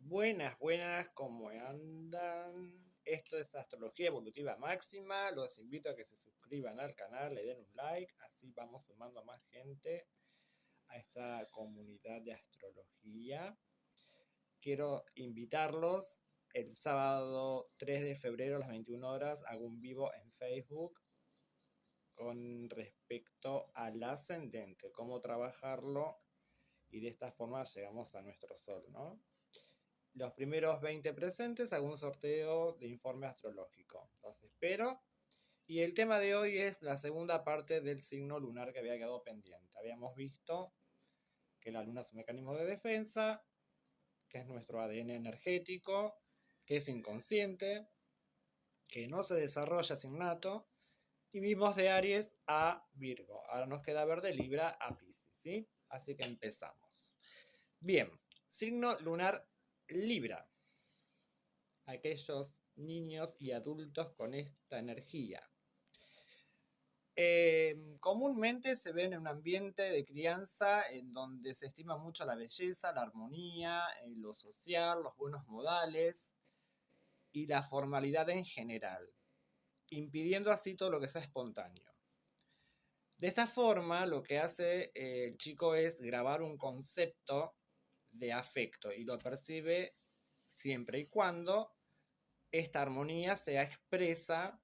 Buenas, buenas, ¿cómo andan? Esto es Astrología Evolutiva Máxima. Los invito a que se suscriban al canal, le den un like, así vamos sumando a más gente a esta comunidad de astrología. Quiero invitarlos el sábado 3 de febrero a las 21 horas. Hago un vivo en Facebook con respecto al ascendente, cómo trabajarlo y de esta forma llegamos a nuestro sol, ¿no? Los primeros 20 presentes hago un sorteo de informe astrológico. Los espero. Y el tema de hoy es la segunda parte del signo lunar que había quedado pendiente. Habíamos visto que la luna es un mecanismo de defensa, que es nuestro ADN energético, que es inconsciente, que no se desarrolla sin nato. Y vimos de Aries a Virgo. Ahora nos queda ver de Libra a Piscis, ¿sí? Así que empezamos. Bien, signo lunar Libra. Aquellos niños y adultos con esta energía. Comúnmente se ven en un ambiente de crianza en donde se estima mucho la belleza, la armonía, lo social, los buenos modales y la formalidad en general, impidiendo así todo lo que sea espontáneo. De esta forma, lo que hace el chico es grabar un concepto de afecto y lo percibe siempre y cuando esta armonía sea expresa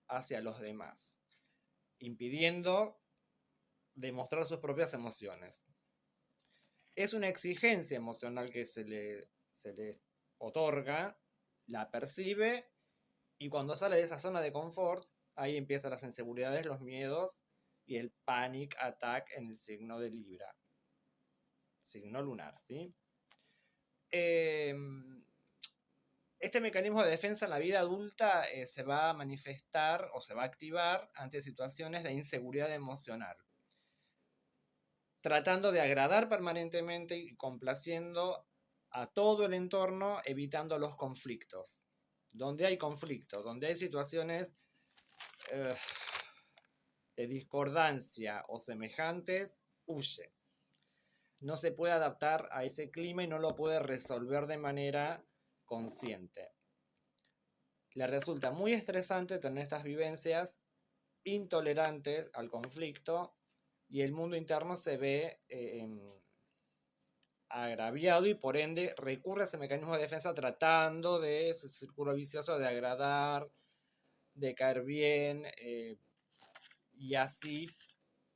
hacia los demás, impidiendo demostrar sus propias emociones. Es una exigencia emocional que se le otorga, la percibe y cuando sale de esa zona de confort, ahí empiezan las inseguridades, los miedos y el panic attack en el signo de Libra, signo lunar, ¿sí? Este mecanismo de defensa en la vida adulta se va a manifestar o se va a activar ante situaciones de inseguridad emocional, tratando de agradar permanentemente y complaciendo a todo el entorno, evitando los conflictos. Donde hay conflictos, donde hay situaciones eh, de discordancia o semejantes, huye. No se puede adaptar a ese clima y no lo puede resolver de manera consciente. Le resulta muy estresante tener estas vivencias, intolerantes al conflicto, y el mundo interno se ve agraviado y por ende recurre a ese mecanismo de defensa tratando de ese círculo vicioso de agradar, de caer bien, y así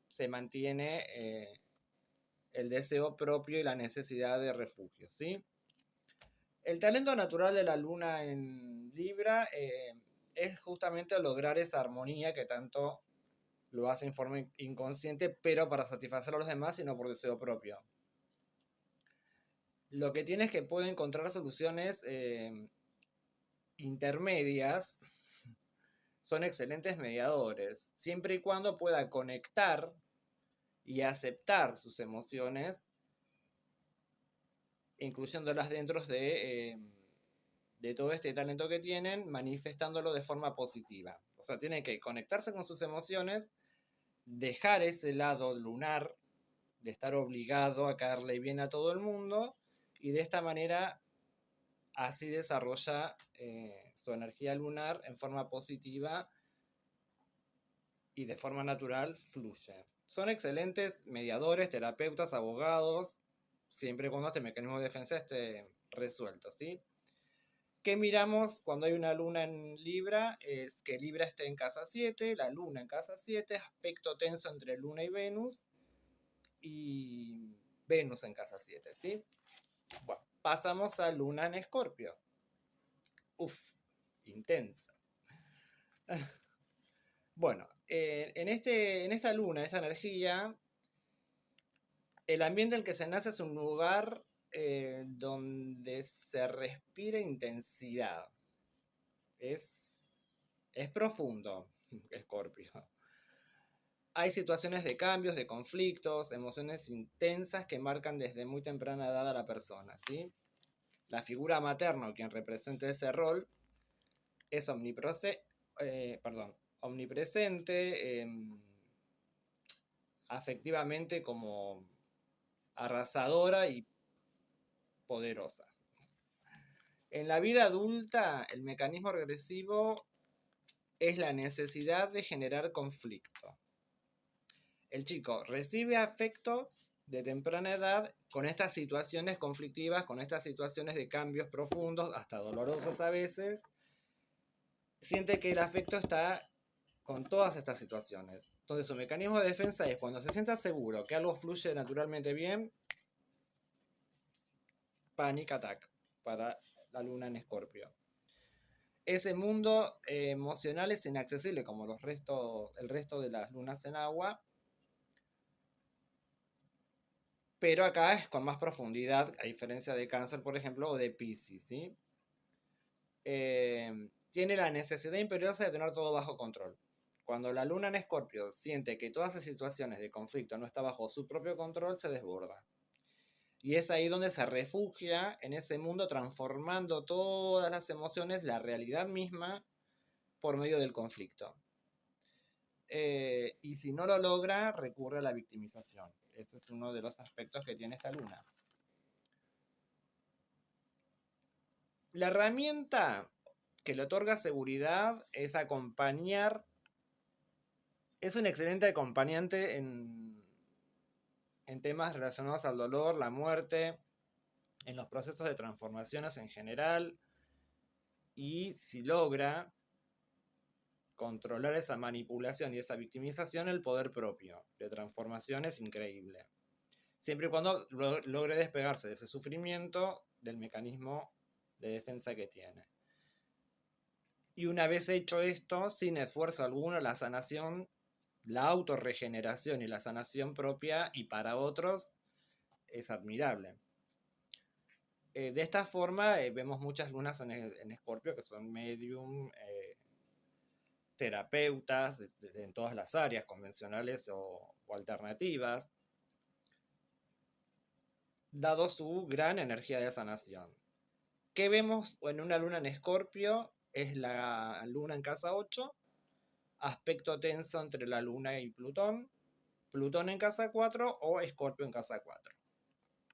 se mantiene el deseo propio y la necesidad de refugio, ¿sí? El talento natural de la luna en Libra es justamente lograr esa armonía que tanto lo hace en forma inconsciente, pero para satisfacer a los demás y no por deseo propio. Lo que tiene es que puede encontrar soluciones intermedias, son excelentes mediadores, siempre y cuando pueda conectar y aceptar sus emociones, incluyéndolas dentro de todo este talento que tienen, manifestándolo de forma positiva. O sea, tiene que conectarse con sus emociones, dejar ese lado lunar de estar obligado a caerle bien a todo el mundo y de esta manera así desarrolla su energía lunar en forma positiva y de forma natural fluye. Son excelentes mediadores, terapeutas, abogados, siempre y cuando este mecanismo de defensa esté resuelto, ¿sí? ¿Qué miramos cuando hay una luna en Libra? Es que Libra esté en casa 7, la luna en casa 7, aspecto tenso entre luna y Venus en casa 7, ¿sí? Bueno, pasamos a luna en Escorpio. Uf, intensa. Bueno, en esta luna, esta energía, el ambiente en el que se nace es un lugar donde se respira intensidad. Es profundo, Escorpio. Hay situaciones de cambios, de conflictos, emociones intensas que marcan desde muy temprana edad a la persona, ¿sí? La figura materna, o quien representa ese rol, es omnipresente, afectivamente como arrasadora y poderosa. En la vida adulta, el mecanismo regresivo es la necesidad de generar conflicto. El chico recibe afecto de temprana edad con estas situaciones conflictivas, con estas situaciones de cambios profundos, hasta dolorosos a veces. Siente que el afecto está con todas estas situaciones. Entonces su mecanismo de defensa es cuando se sienta seguro que algo fluye naturalmente bien, panic attack para la luna en Escorpio. Ese mundo emocional es inaccesible como el resto de las lunas en agua, pero acá es con más profundidad, a diferencia de Cáncer, por ejemplo, o de Piscis, ¿sí? Tiene la necesidad imperiosa de tener todo bajo control. Cuando la luna en Escorpio siente que todas las situaciones de conflicto no está bajo su propio control, se desborda. Y es ahí donde se refugia en ese mundo, transformando todas las emociones, la realidad misma, por medio del conflicto. Y si no lo logra, recurre a la victimización. Ese es uno de los aspectos que tiene esta luna. La herramienta que le otorga seguridad es acompañar. Es un excelente acompañante en temas relacionados al dolor, la muerte, en los procesos de transformaciones en general. Y si logra controlar esa manipulación y esa victimización, el poder propio de transformación es increíble. Siempre y cuando logre despegarse de ese sufrimiento del mecanismo de defensa que tiene. Y una vez hecho esto, sin esfuerzo alguno, la sanación, la autorregeneración y la sanación propia y para otros es admirable. De esta forma vemos muchas lunas en Escorpio que son medium, terapeutas en todas las áreas convencionales o alternativas, dado su gran energía de sanación. ¿Qué vemos en una luna en Escorpio? Es la luna en casa 8, aspecto tenso entre la luna y Plutón, Plutón en casa 4 o Escorpio en casa 4.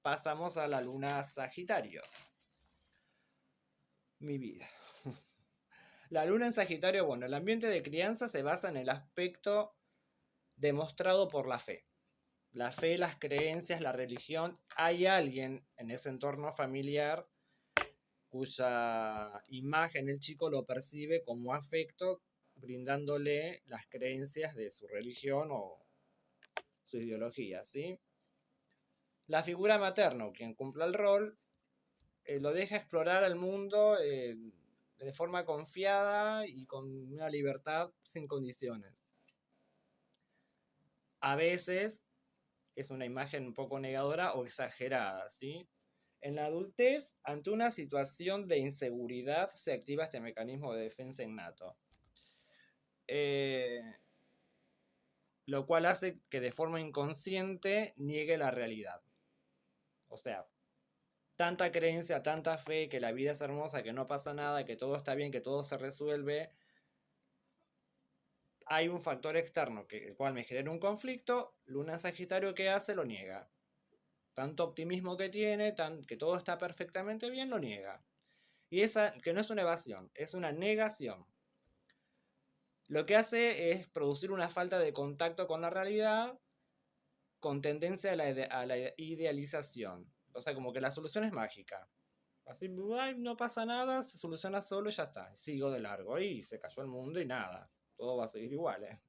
Pasamos a la luna Sagitario. Mi vida. La luna en Sagitario, bueno, el ambiente de crianza se basa en el aspecto demostrado por la fe. La fe, las creencias, la religión. Hay alguien en ese entorno familiar cuya imagen el chico lo percibe como afecto, brindándole las creencias de su religión o su ideología, ¿sí? La figura materna, quien cumpla el rol, lo deja explorar el mundo de forma confiada y con una libertad sin condiciones. A veces es una imagen un poco negadora o exagerada, ¿sí? En la adultez, ante una situación de inseguridad, se activa este mecanismo de defensa innato. Lo cual hace que de forma inconsciente niegue la realidad. O sea, tanta creencia, tanta fe, que la vida es hermosa, que no pasa nada, que todo está bien, que todo se resuelve. Hay un factor externo, el cual me genera un conflicto. Luna en Sagitario, ¿qué hace? Lo niega. Tanto optimismo que tiene, que todo está perfectamente bien, lo niega. Y esa, que no es una evasión, es una negación. Lo que hace es producir una falta de contacto con la realidad, con tendencia a la idealización. O sea, como que la solución es mágica. Así, ay, no pasa nada, se soluciona solo y ya está. Sigo de largo y se cayó el mundo y nada. Todo va a seguir igual.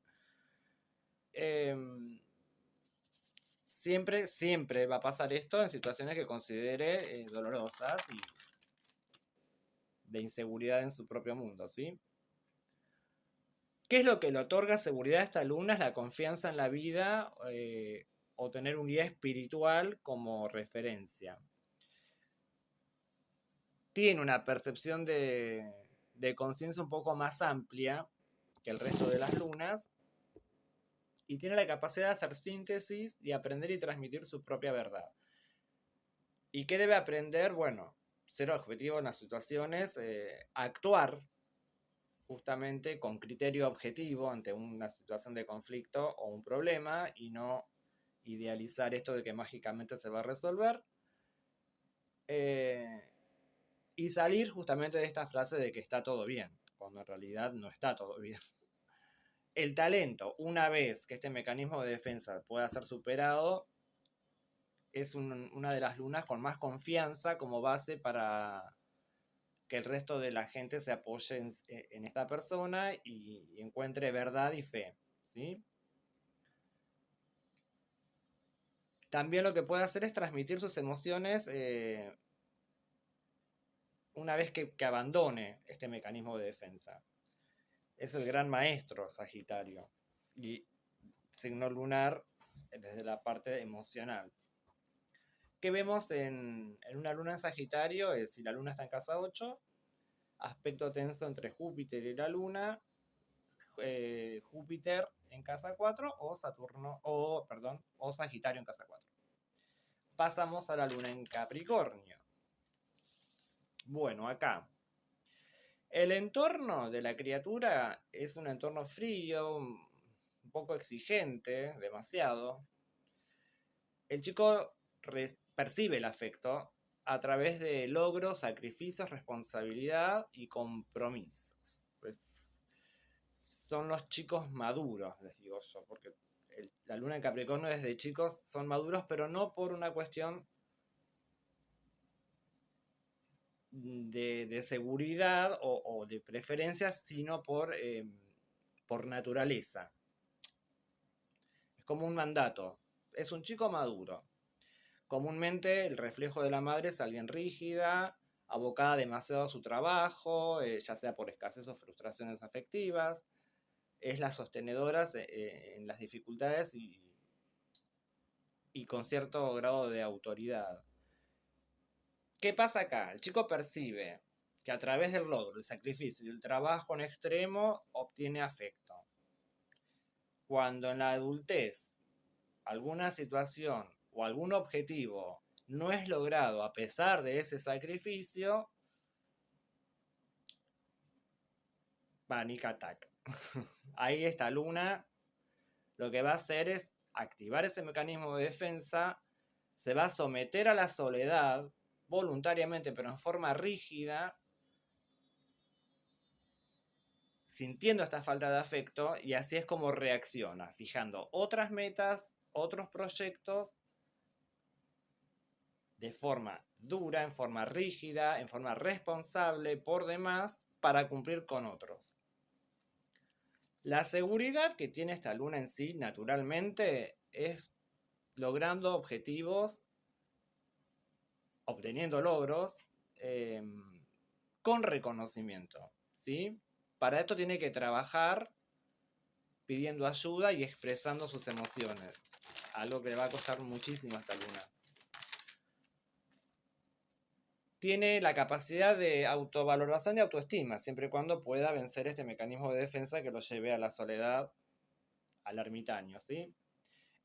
Siempre va a pasar esto en situaciones que considere dolorosas y de inseguridad en su propio mundo, ¿sí? ¿Qué es lo que le otorga seguridad a esta luna? Es la confianza en la vida o tener un guía espiritual como referencia. Tiene una percepción de conciencia un poco más amplia que el resto de las lunas y tiene la capacidad de hacer síntesis y aprender y transmitir su propia verdad. ¿Y qué debe aprender? Bueno, ser objetivo en las situaciones, actuar justamente con criterio objetivo ante una situación de conflicto o un problema y no idealizar esto de que mágicamente se va a resolver. y salir justamente de esta frase de que está todo bien, cuando en realidad no está todo bien. El talento, una vez que este mecanismo de defensa pueda ser superado, es una de las lunas con más confianza como base para que el resto de la gente se apoye en esta persona y encuentre verdad y fe, ¿sí? También lo que puede hacer es transmitir sus emociones una vez que abandone este mecanismo de defensa. Es el gran maestro Sagitario y signo lunar desde la parte emocional. ¿Qué vemos en una luna en Sagitario? Es si la luna está en casa 8, aspecto tenso entre Júpiter y la luna, Júpiter en casa 4 o Saturno, o Sagitario en casa 4. Pasamos a la luna en Capricornio. Bueno, acá el entorno de la criatura es un entorno frío, un poco exigente, demasiado. El chico percibe el afecto a través de logros, sacrificios, responsabilidad y compromisos. Pues son los chicos maduros, les digo yo, porque la luna en Capricornio desde chicos son maduros, pero no por una cuestión de seguridad o de preferencias, sino por naturaleza. Es como un mandato. Es un chico maduro. Comúnmente el reflejo de la madre es alguien rígida, abocada demasiado a su trabajo, ya sea por escasez o frustraciones afectivas. Es la sostenedora en las dificultades y con cierto grado de autoridad. ¿Qué pasa acá? El chico percibe que a través del logro, el sacrificio y el trabajo en extremo obtiene afecto. Cuando en la adultez alguna situación o algún objetivo no es logrado a pesar de ese sacrificio, panic attack. Ahí esta luna lo que va a hacer es activar ese mecanismo de defensa, se va a someter a la soledad voluntariamente, pero en forma rígida, sintiendo esta falta de afecto, y así es como reacciona, fijando otras metas, otros proyectos, de forma dura, en forma rígida, en forma responsable por demás, para cumplir con otros. La seguridad que tiene esta luna en sí, naturalmente, es logrando objetivos, obteniendo logros, con reconocimiento, ¿sí? Para esto tiene que trabajar pidiendo ayuda y expresando sus emociones, algo que le va a costar muchísimo a esta luna. Tiene la capacidad de autovaloración y autoestima, siempre y cuando pueda vencer este mecanismo de defensa que lo lleve a la soledad, al ermitaño, ¿sí?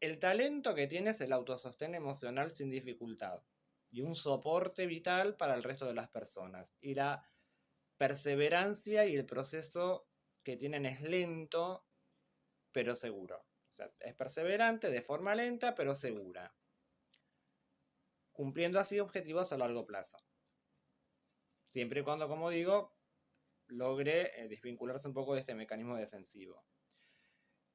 El talento que tiene es el autosostén emocional sin dificultad y un soporte vital para el resto de las personas. Y la perseverancia y el proceso que tienen es lento, pero seguro. O sea, es perseverante de forma lenta, pero segura, cumpliendo así objetivos a largo plazo. Siempre y cuando, como digo, logre desvincularse un poco de este mecanismo defensivo.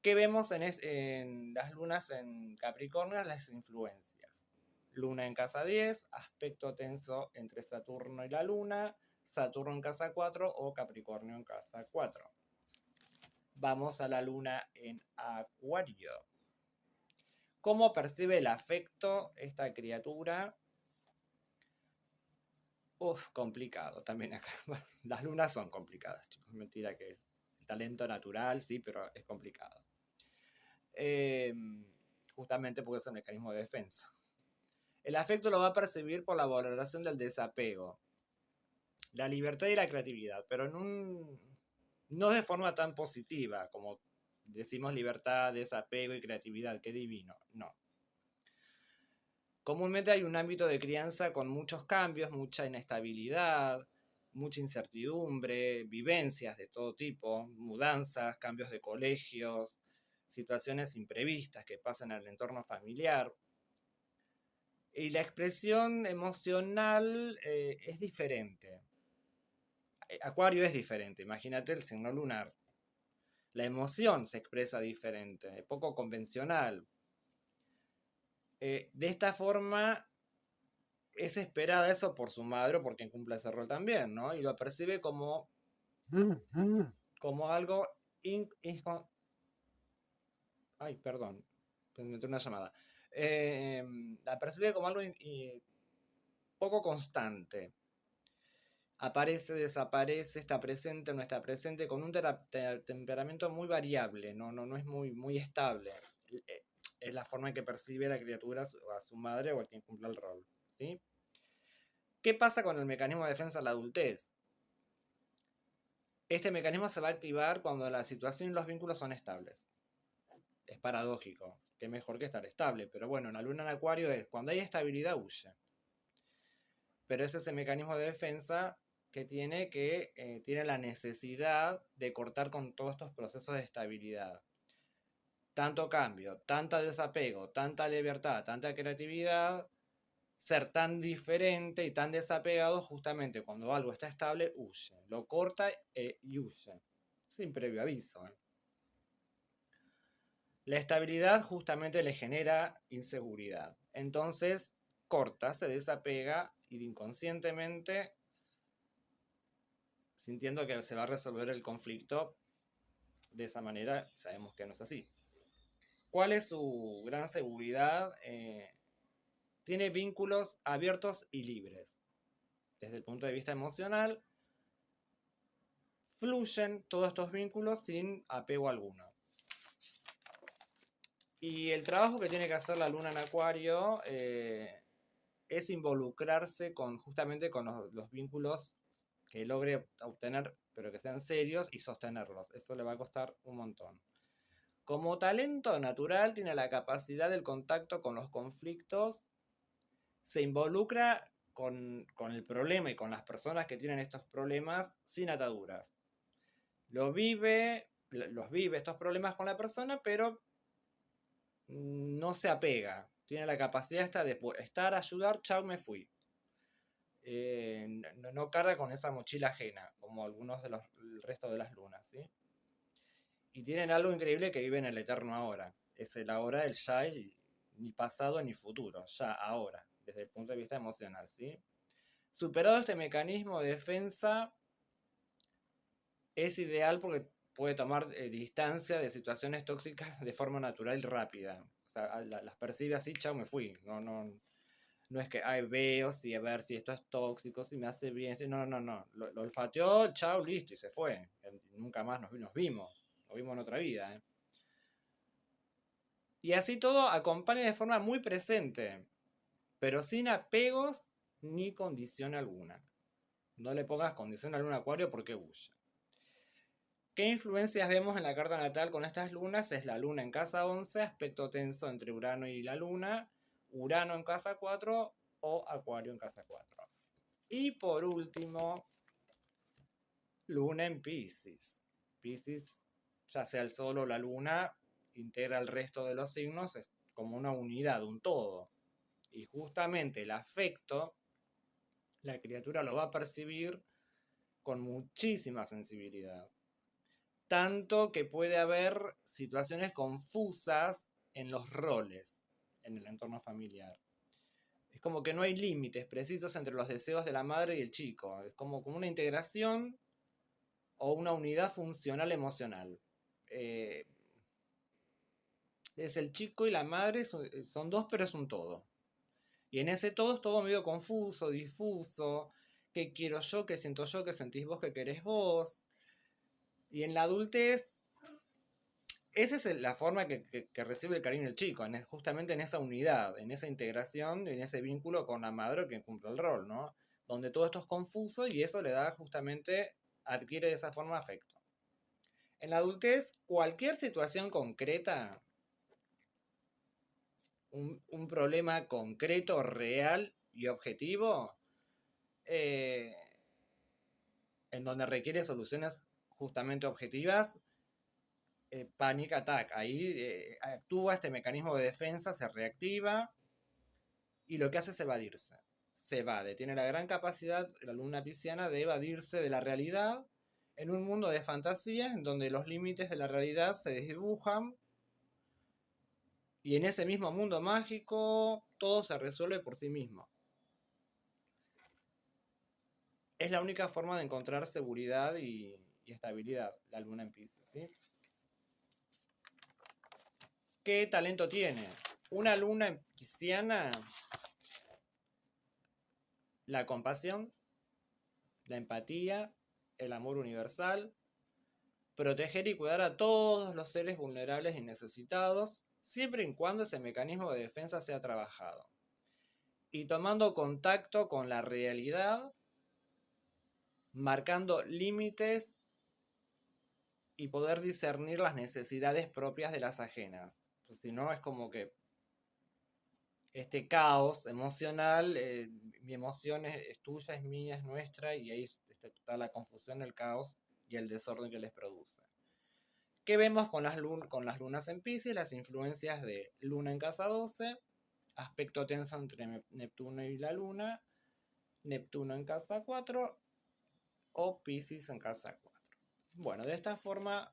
¿Qué vemos en las lunas en Capricornio? Las influencias. Luna en casa 10, aspecto tenso entre Saturno y la Luna, Saturno en casa 4 o Capricornio en casa 4. Vamos a la Luna en Acuario. ¿Cómo percibe el afecto esta criatura? Complicado también acá. Las lunas son complicadas, chicos. Mentira que es el talento natural, sí, pero es complicado. Justamente porque es un mecanismo de defensa. El afecto lo va a percibir por la valoración del desapego, la libertad y la creatividad, pero no de forma tan positiva como decimos libertad, desapego y creatividad, qué divino, no. Comúnmente hay un ámbito de crianza con muchos cambios, mucha inestabilidad, mucha incertidumbre, vivencias de todo tipo, mudanzas, cambios de colegios, situaciones imprevistas que pasan en el entorno familiar. Y la expresión emocional es diferente. Acuario es diferente, imagínate el signo lunar. La emoción se expresa diferente, es poco convencional. De esta forma es esperada eso por su madre o por quien cumple ese rol también, ¿no? Y lo percibe como algo... Ay, perdón, me entró una llamada. La percibe como algo poco constante. Aparece, desaparece, está presente, no está presente, con un temperamento muy variable, no es muy estable. Es la forma en que percibe la criatura a su madre o a quien cumple el rol, ¿sí? ¿Qué pasa con el mecanismo de defensa en la adultez? Este mecanismo se va a activar cuando la situación y los vínculos son estables. Es paradójico, que mejor que estar estable, pero bueno, en la luna en Acuario es cuando hay estabilidad huye. Pero es ese mecanismo de defensa que tiene la necesidad de cortar con todos estos procesos de estabilidad. Tanto cambio, tanta desapego, tanta libertad, tanta creatividad, ser tan diferente y tan desapegado, justamente cuando algo está estable, huye. Lo corta y huye. Sin previo aviso. La estabilidad justamente le genera inseguridad. Entonces corta, se desapega y inconscientemente, sintiendo que se va a resolver el conflicto de esa manera, sabemos que no es así. ¿Cuál es su gran seguridad? Tiene vínculos abiertos y libres. Desde el punto de vista emocional, fluyen todos estos vínculos sin apego alguno. Y el trabajo que tiene que hacer la luna en Acuario es involucrarse justamente con los vínculos que logre obtener, pero que sean serios, y sostenerlos. Eso le va a costar un montón. Como talento natural tiene la capacidad del contacto con los conflictos, se involucra con el problema y con las personas que tienen estos problemas sin ataduras. Los vive estos problemas con la persona, pero no se apega. Tiene la capacidad esta de estar, ayudar, chao, me fui. No carga con esa mochila ajena, como algunos del resto de las lunas, ¿sí? Y tienen algo increíble, que viven el eterno ahora. Es el ahora, el ya, ni pasado ni futuro, ya, ahora, desde el punto de vista emocional, ¿sí? Superado este mecanismo de defensa, es ideal porque puede tomar distancia de situaciones tóxicas de forma natural y rápida. O sea, las percibe así, chao, me fui. No es que, veo, a ver si esto es tóxico, si me hace bien. No. Lo olfateó, chao, listo, y se fue. Nunca más nos vimos. Nos vimos en otra vida. Y así todo acompaña de forma muy presente, pero sin apegos ni condición alguna. No le pongas condición a algún Acuario porque huye. ¿Qué influencias vemos en la carta natal con estas lunas? Es la luna en casa 11, aspecto tenso entre Urano y la luna, Urano en casa 4 o Acuario en casa 4. Y por último, luna en Piscis. Piscis, ya sea el sol o la luna, integra el resto de los signos, es como una unidad, un todo. Y justamente el afecto, la criatura lo va a percibir con muchísima sensibilidad. Tanto que puede haber situaciones confusas en los roles en el entorno familiar. Es como que no hay límites precisos entre los deseos de la madre y el chico. Es como una integración o una unidad funcional emocional. Es el chico y la madre, son dos, pero es un todo. Y en ese todo es todo medio confuso, difuso. ¿Qué quiero yo? ¿Qué siento yo? ¿Qué sentís vos? ¿Qué querés vos? Y en la adultez, esa es la forma que recibe el cariño el chico, justamente en esa unidad, en esa integración, en ese vínculo con la madre que cumple el rol, ¿no? Donde todo esto es confuso y eso le da justamente, adquiere de esa forma afecto. En la adultez, cualquier situación concreta, un problema concreto, real y objetivo, en donde requiere soluciones justamente objetivas, panic attack. Ahí actúa este mecanismo de defensa, se reactiva y lo que hace es evadirse. Se evade, tiene la gran capacidad, la luna pisciana, de evadirse de la realidad en un mundo de fantasías en donde los límites de la realidad se desdibujan y en ese mismo mundo mágico todo se resuelve por sí mismo. Es la única forma de encontrar seguridad y estabilidad, la luna en Piscis, ¿sí? ¿Qué talento tiene? Una luna pisciana, la compasión, la empatía, el amor universal, proteger y cuidar a todos los seres vulnerables y necesitados, siempre y cuando ese mecanismo de defensa sea trabajado. Y tomando contacto con la realidad, marcando límites y poder discernir las necesidades propias de las ajenas. Pues si no, es como que este caos emocional, mi emoción es tuya, es mía, es nuestra, y ahí está la confusión, el caos y el desorden que les produce. ¿Qué vemos con las lunas en Piscis? Las influencias de Luna en casa 12, aspecto tenso entre Neptuno y la Luna, Neptuno en casa 4 o Piscis en casa 4. Bueno, de esta forma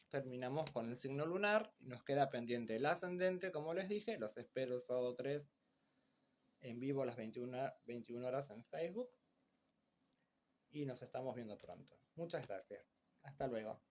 terminamos con el signo lunar. Nos queda pendiente el ascendente, como les dije. Los espero el sábado 3 en vivo a las 21 horas en Facebook. Y nos estamos viendo pronto. Muchas gracias. Hasta luego.